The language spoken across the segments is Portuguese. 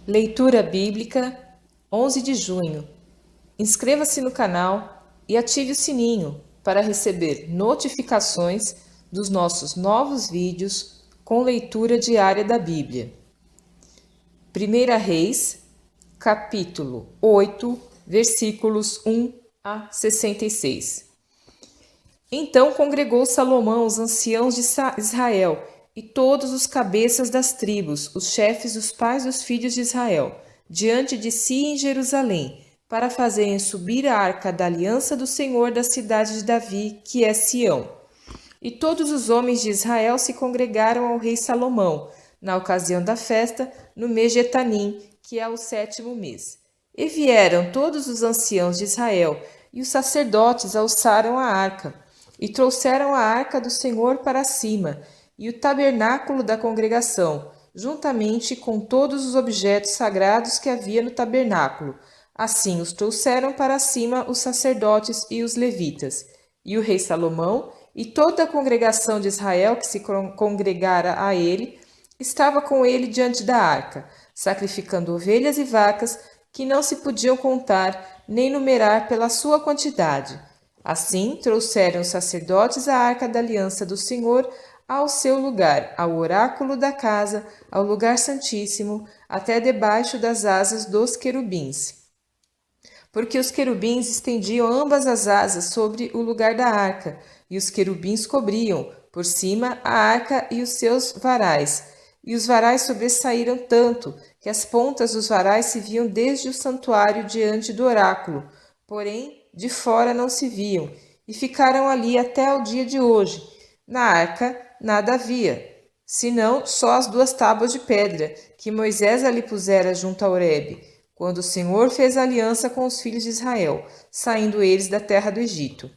Leitura Bíblica, 11 de junho. Inscreva-se no canal e ative o sininho para receber notificações dos nossos novos vídeos com leitura diária da Bíblia. 1 Reis, capítulo 8, versículos 1 a 66. Então congregou Salomão os anciãos de Israel e todos os cabeças das tribos, os chefes dos pais dos filhos de Israel, diante de si em Jerusalém, para fazerem subir a arca da aliança do Senhor da cidade de Davi, que é Sião. E todos os homens de Israel se congregaram ao rei Salomão, na ocasião da festa, no mês de Etanim, que é o 7º mês. E vieram todos os anciãos de Israel, e os sacerdotes alçaram a arca, e trouxeram a arca do Senhor para cima, e o tabernáculo da congregação, juntamente com todos os objetos sagrados que havia no tabernáculo. Assim os trouxeram para cima os sacerdotes e os levitas. E o rei Salomão e toda a congregação de Israel que se congregara a ele, estava com ele diante da arca, sacrificando ovelhas e vacas que não se podiam contar nem numerar pela sua quantidade. Assim trouxeram os sacerdotes a arca da aliança do Senhor ao seu lugar, ao oráculo da casa, ao lugar santíssimo, até debaixo das asas dos querubins. Porque os querubins estendiam ambas as asas sobre o lugar da arca, e os querubins cobriam, por cima, a arca e os seus varais. E os varais sobressaíram tanto, que as pontas dos varais se viam desde o santuário diante do oráculo, porém de fora não se viam, e ficaram ali até o dia de hoje. Na arca nada havia, senão só as 2 tábuas de pedra, que Moisés ali pusera junto a Horebe, quando o Senhor fez aliança com os filhos de Israel, saindo eles da terra do Egito.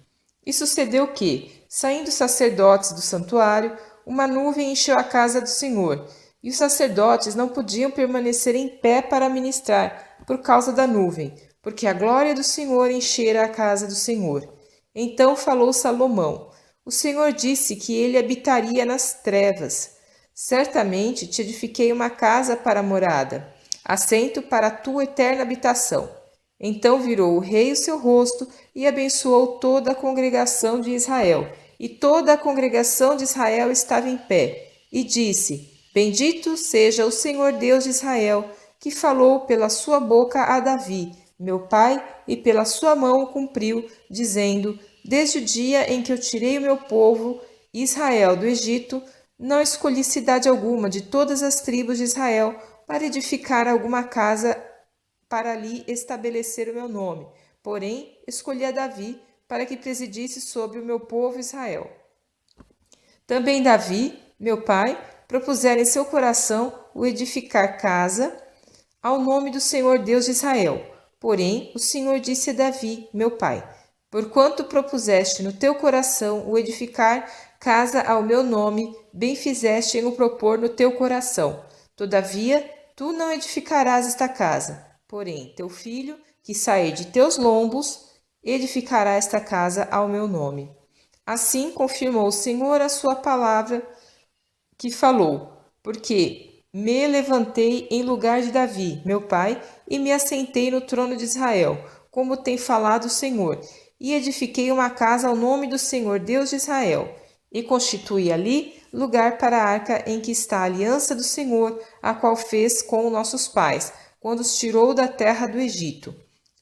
E sucedeu que, saindo os sacerdotes do santuário, uma nuvem encheu a casa do Senhor, e os sacerdotes não podiam permanecer em pé para ministrar, por causa da nuvem, porque a glória do Senhor enchera a casa do Senhor. Então falou Salomão: o Senhor disse que ele habitaria nas trevas. Certamente te edifiquei uma casa para morada, assento para a tua eterna habitação. Então virou o rei o seu rosto e abençoou toda a congregação de Israel. E toda a congregação de Israel estava em pé. E disse: Bendito seja o Senhor Deus de Israel, que falou pela sua boca a Davi, meu pai, e pela sua mão o cumpriu, dizendo: Desde o dia em que eu tirei o meu povo, Israel, do Egito, não escolhi cidade alguma de todas as tribos de Israel para edificar alguma casa para ali estabelecer o meu nome. Porém, escolhi a Davi para que presidisse sobre o meu povo Israel. Também Davi, meu pai, propusera em seu coração o edificar casa ao nome do Senhor Deus de Israel. Porém, o Senhor disse a Davi, meu pai: Porquanto propuseste no teu coração o edificar casa ao meu nome, bem fizeste em o propor no teu coração. Todavia, tu não edificarás esta casa, porém teu filho, que sair de teus lombos, edificará esta casa ao meu nome. Assim confirmou o Senhor a sua palavra que falou, porque me levantei em lugar de Davi, meu pai, e me assentei no trono de Israel, como tem falado o Senhor, e edifiquei uma casa ao nome do Senhor Deus de Israel, e constituí ali lugar para a arca em que está a aliança do Senhor, a qual fez com nossos pais, quando os tirou da terra do Egito.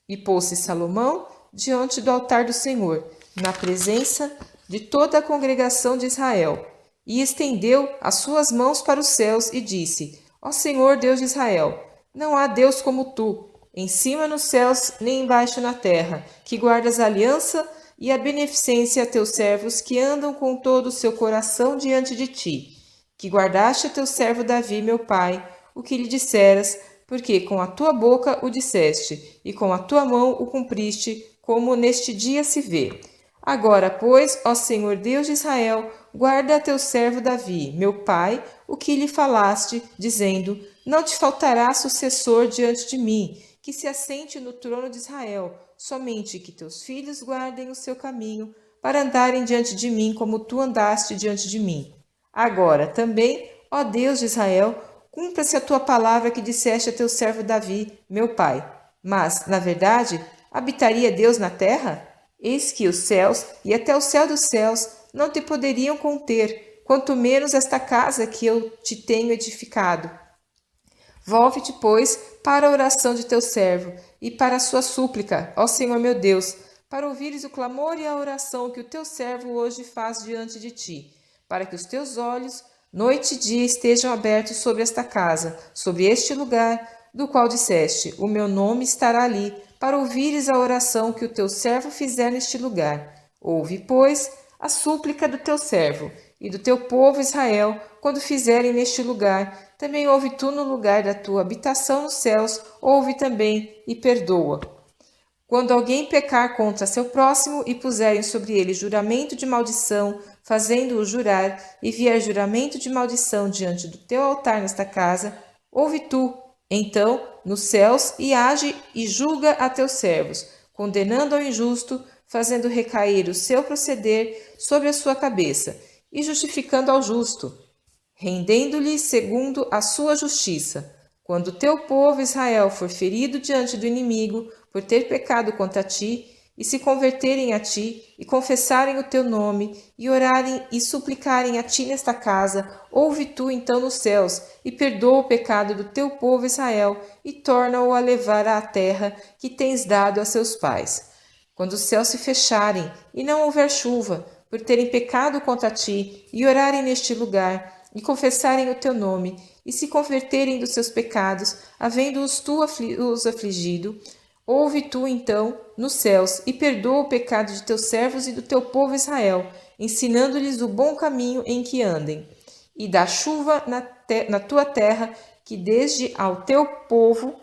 E pôs-se Salomão diante do altar do Senhor, na presença de toda a congregação de Israel, e estendeu as suas mãos para os céus e disse: Ó Senhor Deus de Israel, não há Deus como tu, em cima nos céus nem embaixo na terra, que guardas a aliança e a beneficência a teus servos que andam com todo o seu coração diante de ti, que guardaste a teu servo Davi, meu pai, o que lhe disseras, porque com a tua boca o disseste, e com a tua mão o cumpriste, como neste dia se vê. Agora, pois, ó Senhor Deus de Israel, guarda a teu servo Davi, meu pai, o que lhe falaste, dizendo: Não te faltará sucessor diante de mim, que se assente no trono de Israel, somente que teus filhos guardem o seu caminho, para andarem diante de mim como tu andaste diante de mim. Agora também, ó Deus de Israel, cumpra-se a tua palavra que disseste a teu servo Davi, meu pai. Mas, na verdade, habitaria Deus na terra? Eis que os céus e até o céu dos céus não te poderiam conter, quanto menos esta casa que eu te tenho edificado. Volve-te, pois, para a oração de teu servo e para a sua súplica, ó Senhor meu Deus, para ouvires o clamor e a oração que o teu servo hoje faz diante de ti, para que os teus olhos, noite e dia, estejam abertos sobre esta casa, sobre este lugar, do qual disseste, o meu nome estará ali, para ouvires a oração que o teu servo fizer neste lugar. Ouve, pois, a súplica do teu servo e do teu povo Israel, quando fizerem neste lugar. Também ouve tu no lugar da tua habitação nos céus, ouve também e perdoa. Quando alguém pecar contra seu próximo e puserem sobre ele juramento de maldição, fazendo-o jurar, e vier juramento de maldição diante do teu altar nesta casa, ouve tu, então, nos céus, e age e julga a teus servos, condenando ao injusto, fazendo recair o seu proceder sobre a sua cabeça, e justificando ao justo, rendendo-lhe segundo a sua justiça. Quando o teu povo Israel for ferido diante do inimigo, por ter pecado contra ti, e se converterem a ti, e confessarem o teu nome, e orarem e suplicarem a ti nesta casa, ouve tu então nos céus, e perdoa o pecado do teu povo Israel, e torna-o a levar à terra que tens dado a seus pais. Quando os céus se fecharem, e não houver chuva, por terem pecado contra ti, e orarem neste lugar, e confessarem o teu nome, e se converterem dos seus pecados, havendo-os tu os afligido, ouve tu então nos céus, e perdoa o pecado de teus servos e do teu povo Israel, ensinando-lhes o bom caminho em que andem. E dá chuva na tua terra, que deste ao teu povo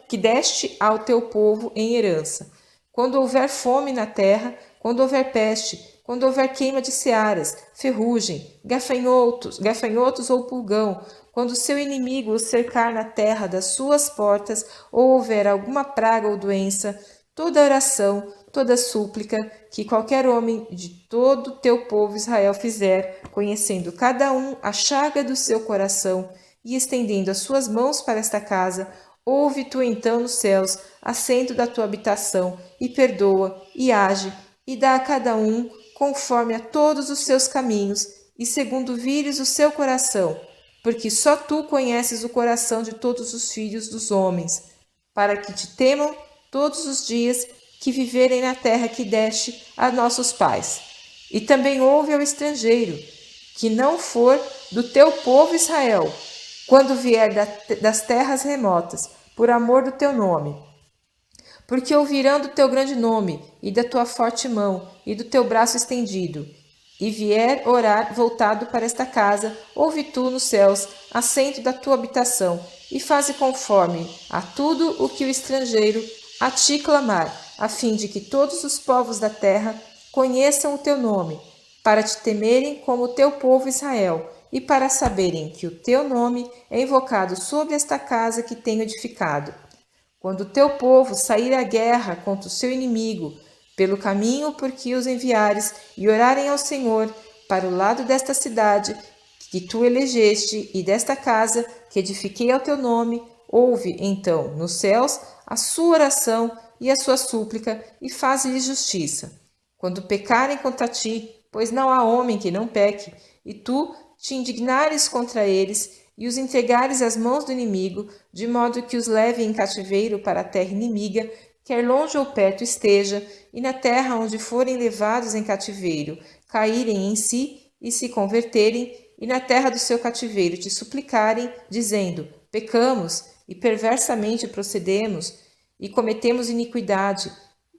em herança. Quando houver fome na terra, quando houver peste, quando houver queima de searas, ferrugem, gafanhotos ou pulgão, quando o seu inimigo o cercar na terra das suas portas, ou houver alguma praga ou doença, toda oração, toda súplica que qualquer homem de todo o teu povo Israel fizer, conhecendo cada um a chaga do seu coração e estendendo as suas mãos para esta casa, ouve tu então nos céus, assento da tua habitação, e perdoa, e age, e dá a cada um conforme a todos os seus caminhos, e segundo vires o seu coração, porque só tu conheces o coração de todos os filhos dos homens, para que te temam todos os dias que viverem na terra que deste a nossos pais. E também ouve ao estrangeiro, que não for do teu povo Israel, quando vier das terras remotas, por amor do teu nome. Porque ouvirão do teu grande nome, e da tua forte mão, e do teu braço estendido, e vier orar voltado para esta casa, ouve tu nos céus, assento da tua habitação, e faze conforme a tudo o que o estrangeiro a ti clamar, a fim de que todos os povos da terra conheçam o teu nome, para te temerem como o teu povo Israel, e para saberem que o teu nome é invocado sobre esta casa que tenho edificado. Quando o teu povo sair à guerra contra o seu inimigo, pelo caminho por que os enviares, e orarem ao Senhor para o lado desta cidade que tu elegeste e desta casa que edifiquei ao teu nome, ouve, então, nos céus, a sua oração e a sua súplica, e faze-lhes justiça. Quando pecarem contra ti, pois não há homem que não peque, e tu te indignares contra eles, e os entregares às mãos do inimigo, de modo que os leve em cativeiro para a terra inimiga, quer longe ou perto esteja, e na terra onde forem levados em cativeiro, caírem em si e se converterem, e na terra do seu cativeiro te suplicarem, dizendo, pecamos, e perversamente procedemos, e cometemos iniquidade,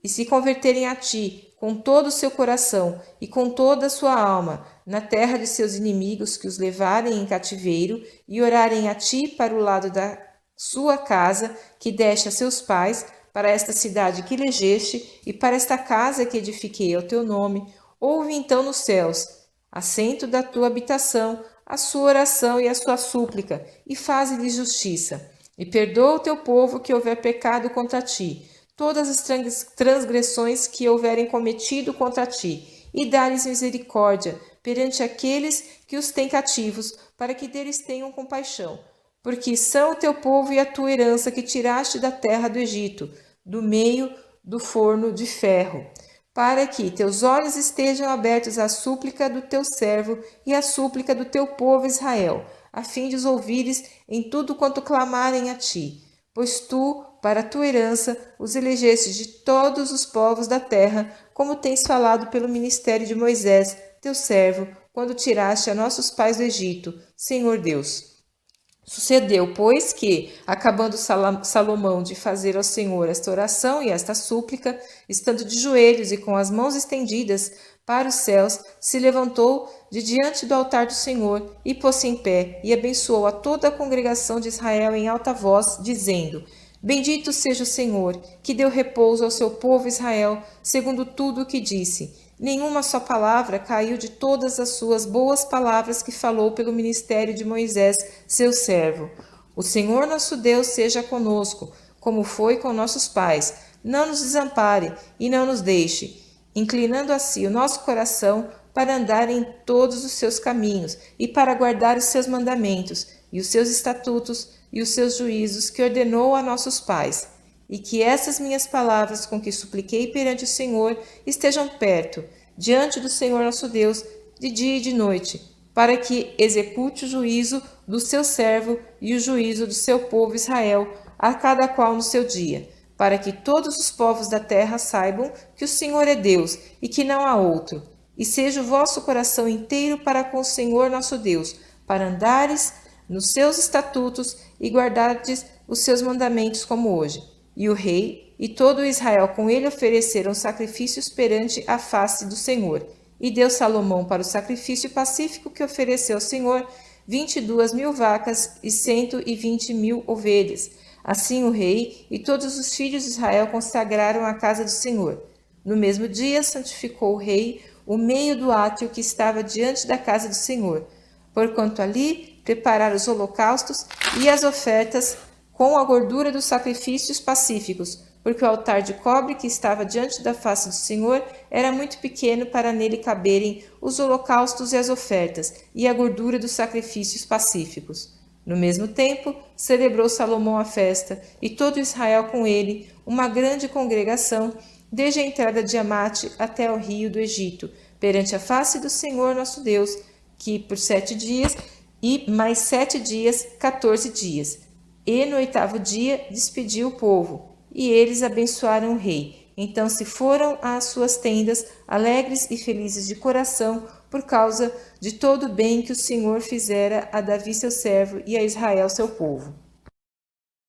e se converterem a ti, com todo o seu coração e com toda a sua alma, na terra de seus inimigos que os levarem em cativeiro, e orarem a ti para o lado da sua casa que deste a seus pais, para esta cidade que elegeste, e para esta casa que edifiquei ao teu nome, ouve então nos céus, assento da tua habitação, a sua oração e a sua súplica, e faze-lhe justiça. E perdoa o teu povo que houver pecado contra ti, todas as transgressões que houverem cometido contra ti, e dá-lhes misericórdia perante aqueles que os têm cativos, para que deles tenham compaixão. porque são o teu povo e a tua herança que tiraste da terra do Egito, do meio do forno de ferro, para que teus olhos estejam abertos à súplica do teu servo e à súplica do teu povo Israel, a fim de os ouvires em tudo quanto clamarem a ti. Pois tu, para a tua herança, os elegestes de todos os povos da terra, como tens falado pelo ministério de Moisés, teu servo, quando tiraste a nossos pais do Egito, Senhor Deus. Sucedeu, pois, que, acabando Salomão de fazer ao Senhor esta oração e esta súplica, estando de joelhos e com as mãos estendidas para os céus, se levantou de diante do altar do Senhor e pôs-se em pé e abençoou a toda a congregação de Israel em alta voz, dizendo: Bendito seja o Senhor, que deu repouso ao seu povo Israel, segundo tudo o que disse. Nenhuma só palavra caiu de todas as suas boas palavras que falou pelo ministério de Moisés, seu servo. O Senhor nosso Deus seja conosco, como foi com nossos pais. Não nos desampare e não nos deixe, inclinando a si o nosso coração para andar em todos os seus caminhos e para guardar os seus mandamentos e os seus estatutos e os seus juízos que ordenou a nossos pais. E que essas minhas palavras com que supliquei perante o Senhor estejam perto, diante do Senhor nosso Deus, de dia e de noite, para que execute o juízo do seu servo e o juízo do seu povo Israel, a cada qual no seu dia, para que todos os povos da terra saibam que o Senhor é Deus e que não há outro. E seja o vosso coração inteiro para com o Senhor nosso Deus, para andares nos seus estatutos e guardardes os seus mandamentos como hoje. E o rei e todo o Israel com ele ofereceram sacrifícios perante a face do Senhor. E deu Salomão para o sacrifício pacífico que ofereceu ao Senhor 22.000 vacas e 120.000 ovelhas. Assim o rei e todos os filhos de Israel consagraram a casa do Senhor. No mesmo dia santificou o rei o meio do átrio que estava diante da casa do Senhor, porquanto ali preparara os holocaustos e as ofertas com a gordura dos sacrifícios pacíficos, porque o altar de cobre que estava diante da face do Senhor era muito pequeno para nele caberem os holocaustos e as ofertas, e a gordura dos sacrifícios pacíficos. No mesmo tempo, celebrou Salomão a festa, e todo Israel com ele, uma grande congregação, desde a entrada de Amate até o rio do Egito, perante a face do Senhor nosso Deus, que por 7 dias, e mais 7 dias, 14 dias. E no 8º dia despediu o povo, e eles abençoaram o rei. Então se foram às suas tendas, alegres e felizes de coração, por causa de todo o bem que o Senhor fizera a Davi seu servo e a Israel seu povo.